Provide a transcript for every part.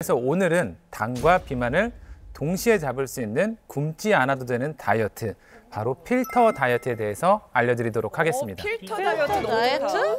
그래서 오늘은 당과 비만을 동시에 잡을 수 있는 굶지 않아도 되는 다이어트, 바로 필터 다이어트에 대해서 알려드리도록 하겠습니다. 필터 다이어트?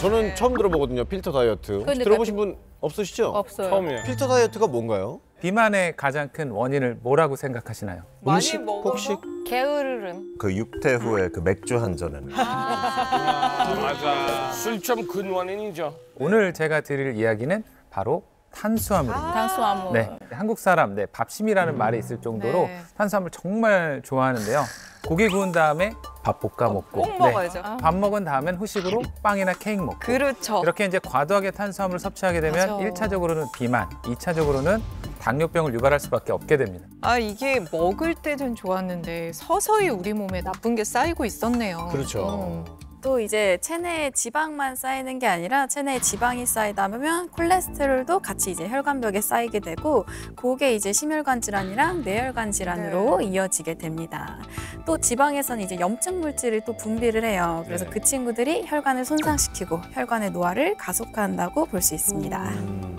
저는 처음 들어보거든요, 필터 다이어트. 혹시 들어보신 분 없으시죠? 없어요. 처음이에요. 필터 다이어트가 뭔가요? 비만의 가장 큰 원인을 뭐라고 생각하시나요? 음식, 폭식? 게으름. 그 6태 후에 그 맥주 한 잔은 맞아. 술 좀 근원인이죠. 오늘 제가 드릴 이야기는 바로 탄수화물입니다. 탄수화물. 네, 한국 사람, 밥심이라는 말이 있을 정도로 네. 탄수화물 정말 좋아하는데요. 고기 구운 다음에 밥 볶아 먹고, 꼭 먹어야죠. 밥 먹은 다음엔 후식으로 빵이나 케이크 먹고. 그렇죠. 이렇게 이제 과도하게 탄수화물을 섭취하게 되면 맞아. 1차적으로는 비만, 2차적으로는 당뇨병을 유발할 수밖에 없게 됩니다. 아, 이게 먹을 때는 좋았는데 서서히 우리 몸에 나쁜 게 쌓이고 있었네요. 그렇죠. 또 이제 체내에 지방만 쌓이는 게 아니라 체내에 지방이 쌓이다 보면 콜레스테롤도 같이 이제 혈관벽에 쌓이게 되고 그게 이제 심혈관 질환이랑 뇌혈관 질환으로 이어지게 됩니다. 또 지방에서는 이제 염증 물질을 또 분비를 해요. 그래서 그 친구들이 혈관을 손상시키고 혈관의 노화를 가속화한다고 볼 수 있습니다.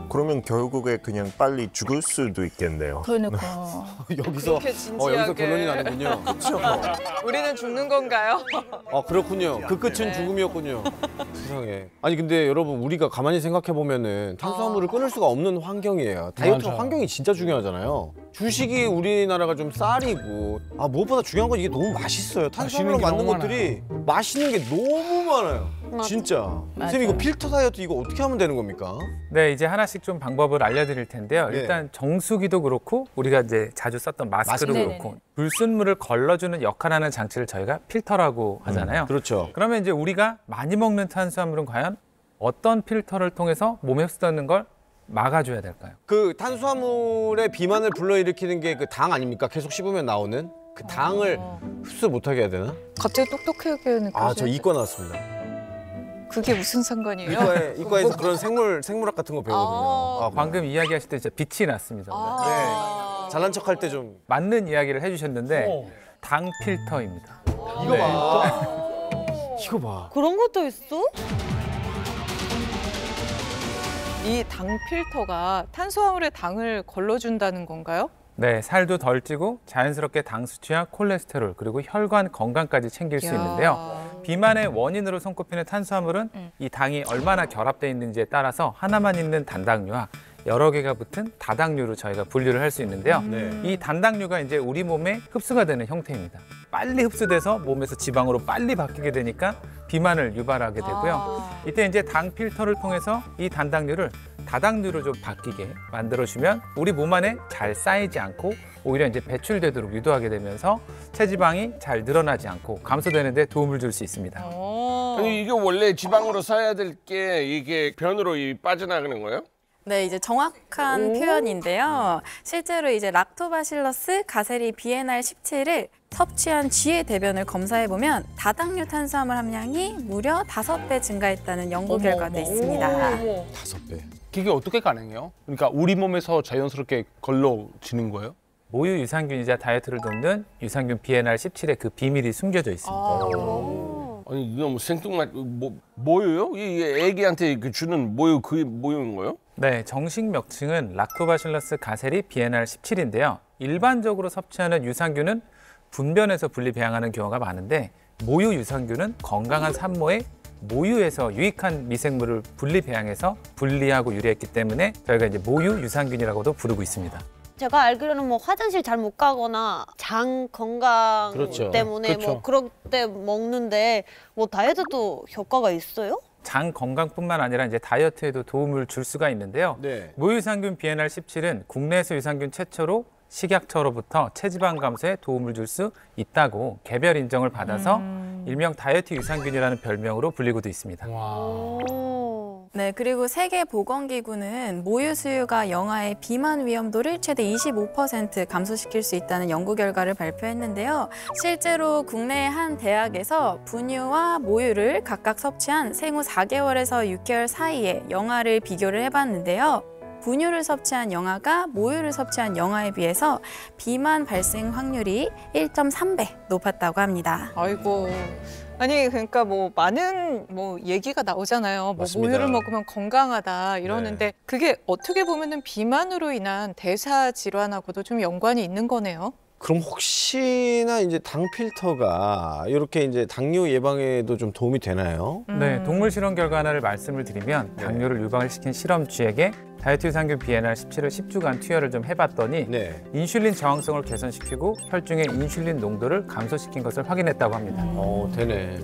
그러면 결국에 그냥 빨리 죽을 수도 있겠네요. 그러니까. 여기서 여기서 결론이 나는군요. 그렇죠. 우리는 죽는 건가요? 그렇군요. 그 끝은 죽음이었군요. 세상에. 아니 근데 여러분 우리가 가만히 생각해 보면은 탄수화물을 끊을 수가 없는 환경이에요. 다이어트 환경이 진짜 중요하잖아요. 주식이 우리나라가 좀 쌀이고 무엇보다 중요한 건 이게 너무 맛있어요. 탄수화물로 만든 것들이 맛있는 게 너무 많아요. 진짜. 선생님 이거 필터 다이어트 이거 어떻게 하면 되는 겁니까? 네, 이제 하나씩 좀 방법을 알려드릴 텐데요. 일단 정수기도 그렇고 우리가 이제 자주 썼던 마스크도 그렇고 불순물을 걸러주는 역할하는 장치를 저희가 필터라고 하잖아요. 그렇죠. 그러면 이제 우리가 많이 먹는 탄수화물은 과연 어떤 필터를 통해서 몸에 흡수되는 걸 막아줘야 될까요? 그 탄수화물의 비만을 불러일으키는 게 그 당 아닙니까? 계속 씹으면 나오는 그 당을 흡수 못하게 해야 되나? 갑자기 똑똑하게 느껴져요. 저 이과 나왔습니다. 그게 무슨 상관이에요? 이과에서 그런 생물학 같은 거 배우거든요. 방금 이야기하실 때 진짜 빛이 났습니다. 네. 잘난 척할 때 좀 맞는 이야기를 해주셨는데 당 필터입니다. 이거 봐. 이거 봐. 그런 것도 있어? 이 당 필터가 탄수화물의 당을 걸러준다는 건가요? 네, 살도 덜 찌고 자연스럽게 당 수치와 콜레스테롤 그리고 혈관 건강까지 챙길 수 있는데요. 비만의 원인으로 손꼽히는 탄수화물은 이 당이 얼마나 결합되어 있는지에 따라서 하나만 있는 단당류와 여러 개가 붙은 다당류로 저희가 분류를 할 수 있는데요. 이 단당류가 이제 우리 몸에 흡수가 되는 형태입니다. 빨리 흡수돼서 몸에서 지방으로 빨리 바뀌게 되니까 비만을 유발하게 되고요. 이때 이제 당 필터를 통해서 이 단당류를 다당류로 좀 바뀌게 만들어주면 우리 몸 안에 잘 쌓이지 않고 오히려 이제 배출되도록 유도하게 되면서 체지방이 잘 늘어나지 않고 감소되는 데 도움을 줄 수 있습니다. 아니 이게 원래 지방으로 쌓아야 될 게 이게 변으로 빠져나가는 거예요? 네, 이제 정확한 표현인데요. 실제로 이제 락토바실러스 가세리 BNR 17을 섭취한 쥐의 대변을 검사해보면 다당류 탄수화물 함량이 무려 5배 증가했다는 연구 결과도 있습니다. 5배. 그게 어떻게 가능해요? 그러니까 우리 몸에서 자연스럽게 걸러지는 거예요? 모유 유산균이자 다이어트를 돕는 유산균 BNR 17의 그 비밀이 숨겨져 있습니다. 아니 이거 뭐 생뚱맞 뭐예요? 이 애기한테 주는 모유 그게 모유인 거예요? 네, 정식 명칭은 락토바실러스 가세리 BNR 17인데요. 일반적으로 섭취하는 유산균은 분변에서 분리 배양하는 경우가 많은데 모유 유산균은 건강한 산모의 모유에서 유익한 미생물을 분리 배양해서 분리하고 유래했기 때문에 저희가 이제 모유 유산균이라고도 부르고 있습니다. 제가 알기로는 뭐 화장실 잘 못 가거나 장 건강 때문에 뭐 그럴 때 먹는데 뭐 다이어트도 효과가 있어요? 장 건강뿐만 아니라 이제 다이어트에도 도움을 줄 수가 있는데요. 모유 유산균 BNR 17은 국내에서 유산균 최초로 식약처로부터 체지방 감소에 도움을 줄 수 있다고 개별 인정을 받아서 일명 다이어트 유산균이라는 별명으로 불리고도 있습니다. 네, 그리고 세계보건기구는 모유 수유가 영아의 비만 위험도를 최대 25% 감소시킬 수 있다는 연구 결과를 발표했는데요. 실제로 국내 한 대학에서 분유와 모유를 각각 섭취한 생후 4개월에서 6개월 사이에 영아를 비교를 해봤는데요. 분유를 섭취한 영아가 모유를 섭취한 영아에 비해서 비만 발생 확률이 1.3배 높았다고 합니다. 아이고, 아니 그러니까 뭐 많은 뭐 얘기가 나오잖아요. 뭐 맞습니다. 모유를 먹으면 건강하다 이러는데 그게 어떻게 보면은 비만으로 인한 대사 질환하고도 좀 연관이 있는 거네요. 그럼 혹시나 이제 당 필터가 이렇게 이제 당뇨 예방에도 좀 도움이 되나요? 네, 동물 실험 결과 하나를 말씀을 드리면 당뇨를 유방을 시킨 실험쥐에게 다이어트 유산균 BNR17을 10주간 투여를 좀 해봤더니 네. 인슐린 저항성을 개선시키고 혈중의 인슐린 농도를 감소시킨 것을 확인했다고 합니다. 되네.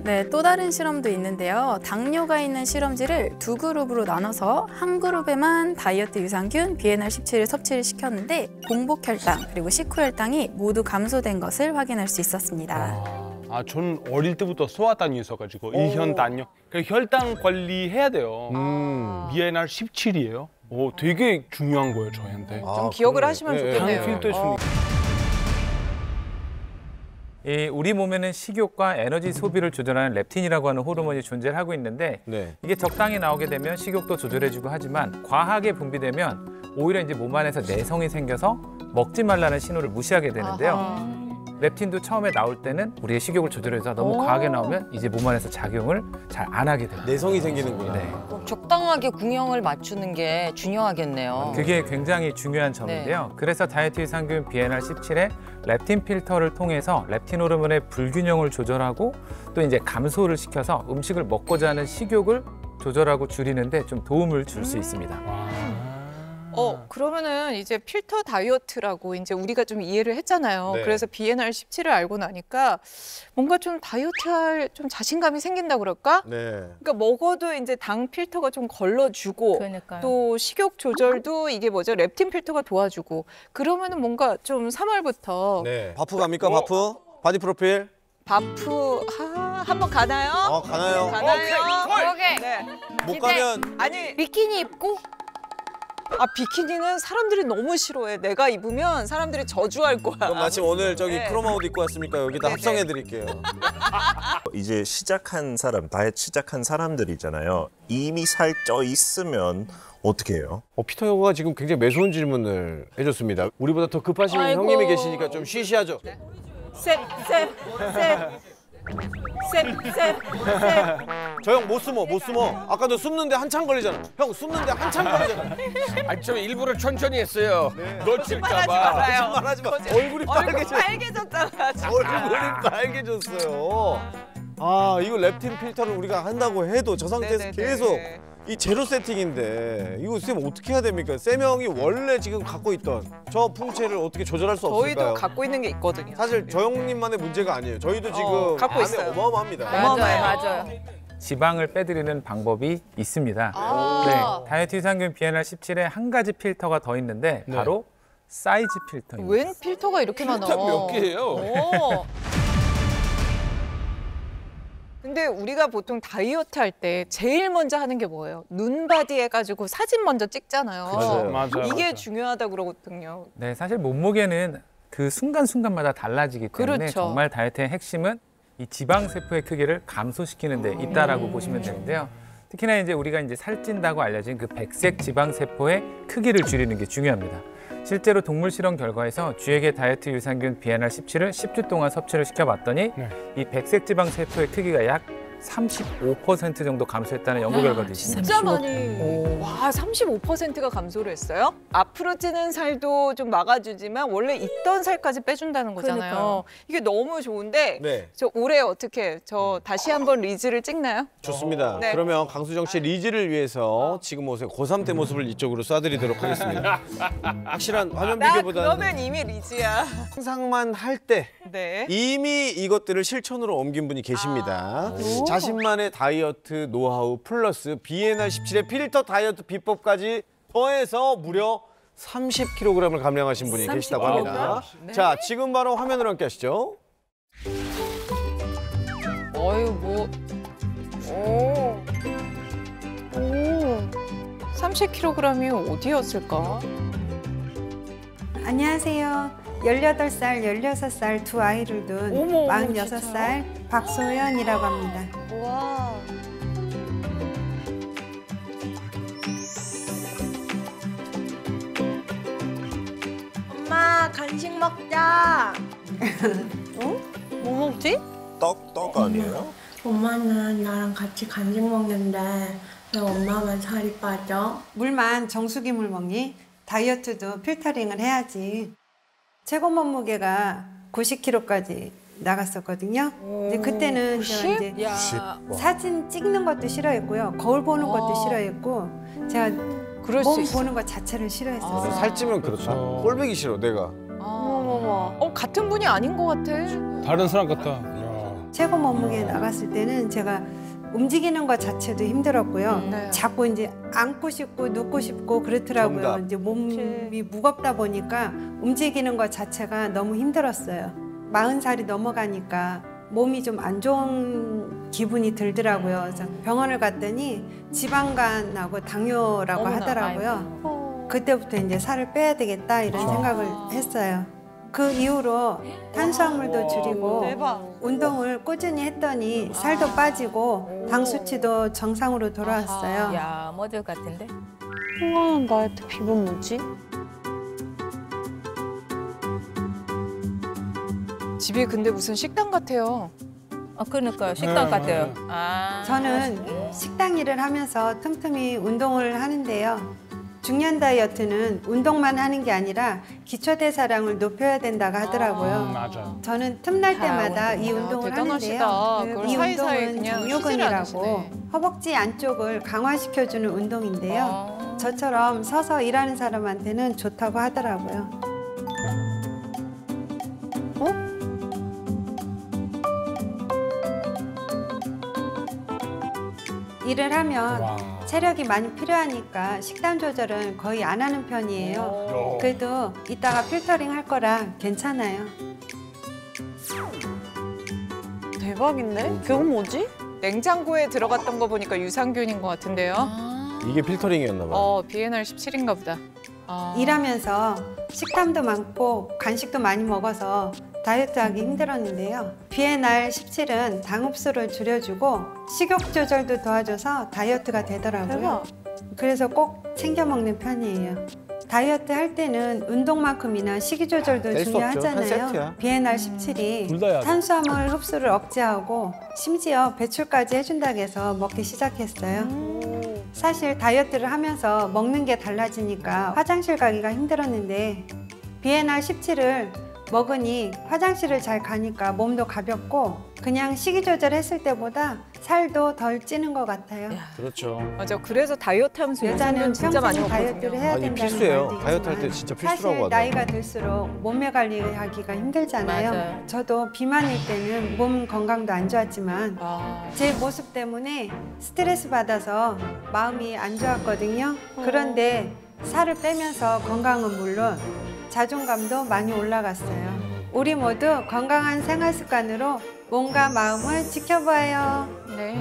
네, 또 다른 실험도 있는데요. 당뇨가 있는 실험지를 두 그룹으로 나눠서 한 그룹에만 다이어트 유산균 BNR17을 섭취를 시켰는데 공복 혈당 그리고 식후 혈당이 모두 감소된 것을 확인할 수 있었습니다. 전 어릴 때부터 소화당이 있어가지고 일혈당뇨. 그래서 혈당 관리해야 돼요. BNR 17이에요. 되게 중요한 거예요 저희한테. 좀 기억을 하시면 좋겠네요. 당 필터 순위. 이 우리 몸에는 식욕과 에너지 소비를 조절하는 렙틴이라고 하는 호르몬이 존재를 하고 있는데 네. 이게 적당히 나오게 되면 식욕도 조절해주고 하지만 과하게 분비되면 오히려 이제 몸 안에서 내성이 생겨서 먹지 말라는 신호를 무시하게 되는데요. 렙틴도 처음에 나올 때는 우리의 식욕을 조절해서 너무 과하게 나오면 이제 몸 안에서 작용을 잘 안 하게 돼요. 내성이 생기는구나. 네. 적당하게 균형을 맞추는 게 중요하겠네요. 그게 굉장히 중요한 점인데요. 그래서 다이어트 유산균 BNR17의 렙틴 필터를 통해서 렙틴 호르몬의 불균형을 조절하고 또 이제 감소를 시켜서 음식을 먹고자 하는 식욕을 조절하고 줄이는데 좀 도움을 줄 수 있습니다. 그러면은 이제 필터 다이어트라고 이제 우리가 좀 이해를 했잖아요. 네. 그래서 BNR17을 알고 나니까 뭔가 좀 다이어트할 좀 자신감이 생긴다 그럴까? 네. 그러니까 먹어도 이제 당 필터가 좀 걸러주고 그러니까요. 또 식욕 조절도 이게 뭐죠? 렙틴 필터가 도와주고 그러면은 뭔가 좀 3월부터 네. 바프 갑니까, 바프? 바디 프로필? 바프 한번 가나요? 가나요? 가나요? 오케이. 못 가면 아니 비키니 입고 비키니는 사람들이 너무 싫어해. 내가 입으면 사람들이 저주할 거야. 그럼 마침 오늘 저기 네. 크로마우드 입고 왔으니까 여기다 네네. 합성해 드릴게요. 이제 시작한 사람, 다이어트 시작한 사람들이잖아요. 이미 살 쪄 있으면 어떻게 해요? 피터 형가 지금 굉장히 매서운 질문을 해줬습니다. 우리보다 더 급하신 형님이 계시니까 좀 쉬쉬하죠. 셋. 저 형 못 숨어. 아까도 숨는데 한참 걸리잖아. 형 숨는데 한참 걸리잖아. 저 일부러 천천히 했어요. 놓칠까봐. 말하지 마. 얼굴이 빨개졌잖아. 얼굴이 빨개졌어요. 이거 렙틴 필터를 우리가 한다고 해도 저 상태에서 네네네. 계속 이 제로 세팅인데 이거 쌤 어떻게 해야 됩니까? 쌤 형이 원래 지금 갖고 있던 저 풍채를 어떻게 조절할 수 없을까요? 저희도 갖고 있는 게 있거든요. 사실 저 형님만의 문제가 아니에요. 저희도 지금 갖고 안에 있어요. 어마어마합니다. 맞아요. 지방을 빼드리는 방법이 있습니다. 네, 다이어트 유산균 BNR17에 한 가지 필터가 더 있는데 바로 사이즈 필터입니다. 웬 필터가 이렇게 많아? 몇 개예요? 근데 우리가 보통 다이어트 할 때 제일 먼저 하는 게 뭐예요? 눈바디 해가지고 사진 먼저 찍잖아요. 맞아요. 이게 중요하다고 그러거든요. 네, 사실 몸무게는 그 순간순간마다 달라지기 때문에 그렇죠. 정말 다이어트의 핵심은 이 지방 세포의 크기를 감소시키는 데 있다라고 보시면 되는데요. 특히나 이제 우리가 이제 살찐다고 알려진 그 백색 지방 세포의 크기를 줄이는 게 중요합니다. 실제로 동물 실험 결과에서 쥐에게 다이어트 유산균 BNR17을 10주 동안 섭취를 시켜봤더니 이 백색 지방 세포의 크기가 약 35% 정도 감소했다는 연구 결과도 있습니다. 진짜 많이. 와, 35%가 감소를 했어요? 앞으로 찌는 살도 좀 막아주지만 원래 있던 살까지 빼준다는 거잖아요. 그러니까요. 이게 너무 좋은데 네. 저 올해 어떻게 다시 한번 리즈를 찍나요? 좋습니다. 네. 그러면 강수정 씨 리즈를 위해서 지금 모습 고3 때 모습을 이쪽으로 쏴드리도록 하겠습니다. 확실한 화면 나 비교보다는 그러면 이미 리즈야. 상상만 할 때 네. 이미 이것들을 실천으로 옮긴 분이 계십니다. 자신만의 다이어트 노하우 플러스 BNR17의 필터 다이어트 비법까지 더해서 무려 30kg을 감량하신 분이 계시다고 합니다. 네. 자, 지금 바로 화면으로 함께 하시죠. 어유 뭐. 오. 30kg이 어디였을까? 안녕하세요. 18살, 16살 두 아이를 둔 어머, 46살 박소연이라고 합니다. 와. 엄마 간식 먹자. 뭐 먹지? 떡 아니에요? 엄마는 나랑 같이 간식 먹는데 왜 엄마만 살이 빠져? 물만 정수기 물 먹니? 다이어트도 필터링을 해야지. 최고 몸무게가 90kg까지 나갔었거든요. 근데 그때는 제가 이제 사진 찍는 것도 싫어했고요. 거울 보는 것도 싫어했고 제가 몸 보는 것 자체를 싫어했어요. 살찌면 그렇죠. 꼴보기 싫어 내가. 같은 분이 아닌 것 같아. 다른 사람 같다. 최고 몸무게 나갔을 때는 제가 움직이는 것 자체도 힘들었고요. 네. 자꾸 이제 앉고 싶고 눕고 싶고 그렇더라고요. 정답. 이제 몸이 무겁다 보니까 움직이는 것 자체가 너무 힘들었어요. 40살이 넘어가니까 몸이 좀 안 좋은 기분이 들더라고요. 그래서 병원을 갔더니 지방간하고 당뇨라고 하더라고요. 그때부터 이제 살을 빼야 되겠다 이런 생각을 했어요. 그 이후로 탄수화물도 줄이고 운동을 꾸준히 했더니 살도 빠지고 당 수치도 정상으로 돌아왔어요. 야, 모델 같은데? 통화한 다이어트 비법 뭐지? 집이 근데 무슨 식당 같아요. 그러니까요. 식당 같아요. 저는 식당 일을 하면서 틈틈이 운동을 하는데요. 중년 다이어트는 운동만 하는 게 아니라 기초대사량을 높여야 된다고 하더라고요. 맞아. 저는 틈날 때마다 이 운동을 대단하시다. 하는데요. 그걸 이 사이사이 운동은 그냥 정요근이라고 쉬질 허벅지 안쪽을 강화시켜주는 운동인데요. 저처럼 서서 일하는 사람한테는 좋다고 하더라고요. 일을 하면 체력이 많이 필요하니까 식단 조절은 거의 안 하는 편이에요. 그래도 이따가 필터링 할 거라 괜찮아요. 대박인데? 그건 뭐지? 냉장고에 들어갔던 거 보니까 유산균인 것 같은데요. 이게 필터링이었나 봐요. BNR 17인가 보다. 일하면서 식탐도 많고 간식도 많이 먹어서 다이어트하기 힘들었는데요. BNR 17은 당 흡수를 줄여주고 식욕 조절도 도와줘서 다이어트가 되더라고요. 그래서 꼭 챙겨 먹는 편이에요. 다이어트 할 때는 운동만큼이나 식이 조절도 뗄수 없죠. 한 중요하잖아요. 세트야. BNR 둘 다 17이 해야 돼. 탄수화물 흡수를 억제하고 심지어 배출까지 해준다고 해서 먹기 시작했어요. 사실 다이어트를 하면서 먹는 게 달라지니까 화장실 가기가 힘들었는데 BNR 17을 먹으니 화장실을 잘 가니까 몸도 가볍고 그냥 식이 조절했을 때보다 살도 덜 찌는 것 같아요. 그렇죠. 맞아. 그래서 다이어트 하면서 여자는 요즘은 진짜 많이 평생 먹거든요. 다이어트를 해야 아니 된다는 필수예요. 말도 다이어트 할 때 있지만 진짜 사실 필수라고 하더라고요. 나이가 들수록 몸매 관리하기가 힘들잖아요. 맞아요. 저도 비만일 때는 몸 건강도 안 좋았지만 제 모습 때문에 스트레스 받아서 마음이 안 좋았거든요. 그런데 살을 빼면서 건강은 물론 자존감도 많이 올라갔어요. 우리 모두 건강한 생활 습관으로 몸과 마음을 지켜봐요. 네.